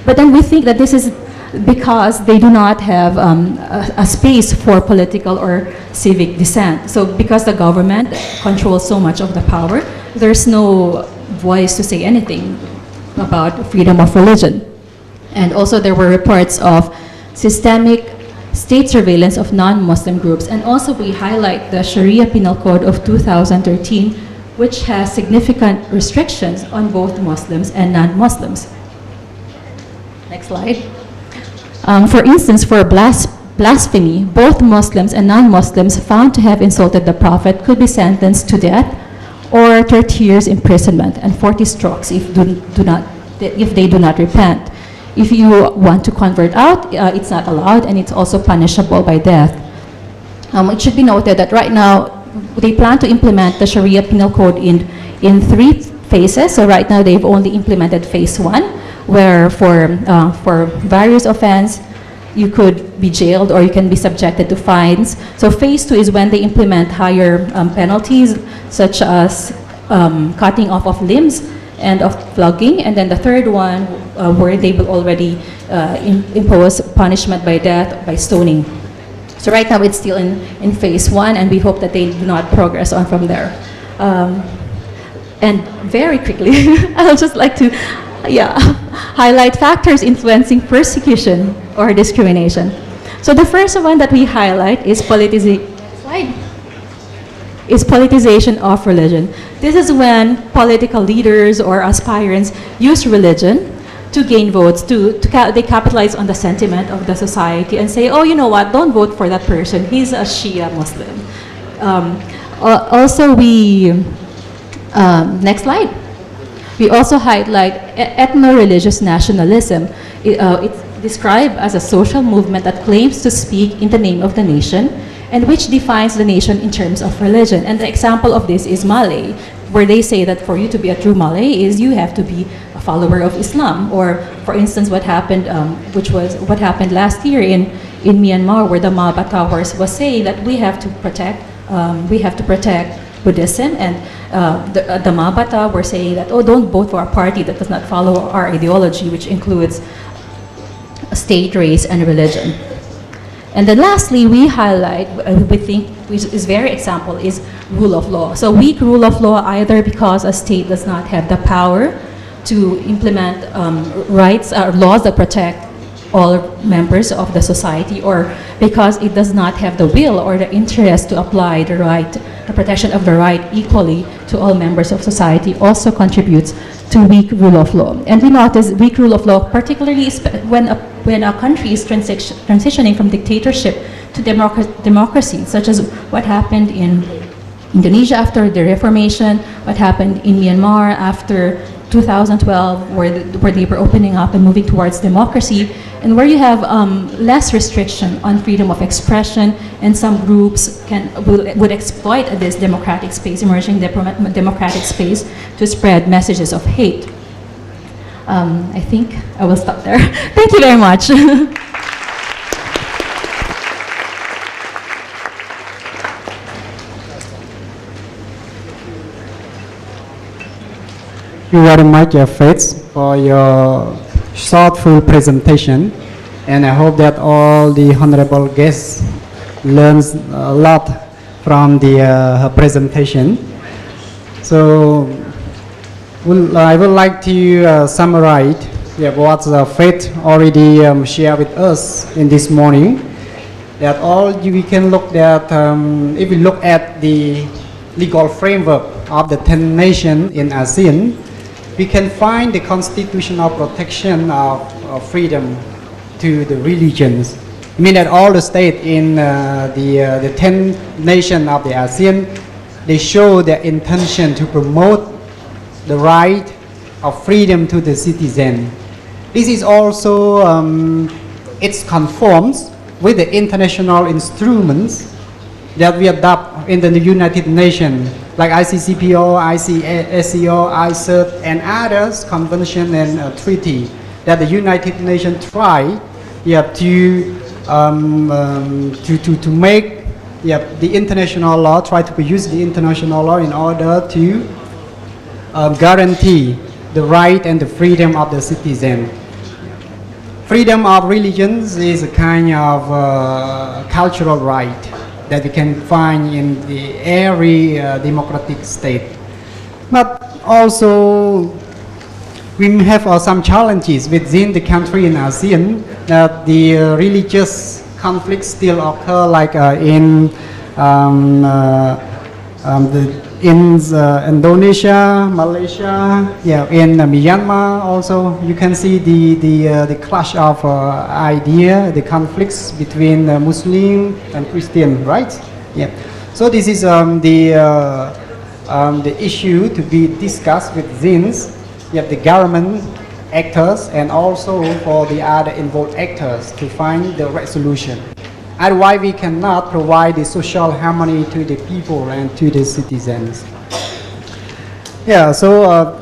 But then we think that this is because they do not have a space for political or civic dissent. So because the government controls so much of the power, there's no voice to say anything about freedom of religion. And also there were reports of systemic state surveillance of non-Muslim groups. And also we highlight the Sharia Penal Code of 2013, which has significant restrictions on both Muslims and non-Muslims. Next slide. For instance, for blasphemy, both Muslims and non-Muslims found to have insulted the Prophet could be sentenced to death or 30 years imprisonment and 40 strokes if they do not repent. If you want to convert out, it's not allowed, and it's also punishable by death. It should be noted that right now, they plan to implement the Sharia Penal Code in 3 phases. So right now, they've only implemented phase 1, where for various offense, you could be jailed or you can be subjected to fines. So phase 2 is when they implement higher penalties, such as cutting off of limbs and of flogging. And then the third one, where they will already impose punishment by death, by stoning. So right now it's still in phase 1, and we hope that they do not progress on from there. And very quickly, I would just like to highlight factors influencing persecution or discrimination. So the first one that we highlight is politicization of religion. This is when political leaders or aspirants use religion to gain votes. They capitalize on the sentiment of the society and say, oh, you know what, don't vote for that person, he's a Shia Muslim. Also, next slide. We also highlight ethno-religious nationalism. It's described as a social movement that claims to speak in the name of the nation and which defines the nation in terms of religion. And the example of this is Malay, where they say that for you to be a true Malay is you have to be a follower of Islam. Or, for instance, what happened, what happened last year in Myanmar, where the Maba Towers was saying that we have to protect Buddhism, and the Mabata were saying that, oh, don't vote for a party that does not follow our ideology, which includes state, race, and religion. And then lastly, we highlight, we think, which is very example, is rule of law. So weak rule of law either because a state does not have the power to implement rights or laws that protect all members of the society, or because it does not have the will or the interest to apply the protection of the right equally to all members of society, also contributes to weak rule of law. And we notice weak rule of law, particularly when a country is transitioning from dictatorship to democracy, such as what happened in Indonesia after the Reformation, what happened in Myanmar after 2012, where they were opening up and moving towards democracy, and where you have less restriction on freedom of expression, and some groups would exploit this democratic space, emerging democratic space, to spread messages of hate. I think I will stop there. Thank you very much. Thank you very much, Fritz, for your thoughtful presentation, and I hope that all the honorable guests learned a lot from her presentation. So I would like to summarize what Fritz already shared with us in this morning. That we can look at, if we look at the legal framework of the 10 nations in ASEAN, we can find the constitutional protection of freedom to the religions. I mean that all the states in the 10 nations of the ASEAN, they show their intention to promote the right of freedom to the citizen. This is also, it conforms with the international instruments that we adopt in the United Nations, like ICCPO, ICSCO, ICERT, and others, convention and treaty that the United Nations try to make the international law, try to use the international law in order to guarantee the right and the freedom of the citizen. freedom of religions is a kind of cultural right that we can find in every democratic state. But also, we have some challenges within the country in ASEAN that the religious conflicts still occur, like in Indonesia, Malaysia, yeah, in Myanmar also. You can see the clash of the conflicts between Muslim and Christian, right? Yeah. So this is the issue to be discussed within the government actors and also for the other involved actors to find the right solution. Otherwise, we cannot provide the social harmony to the people and to the citizens. Yeah, so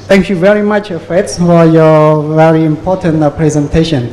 thank you very much, Fritz, for your very important presentation.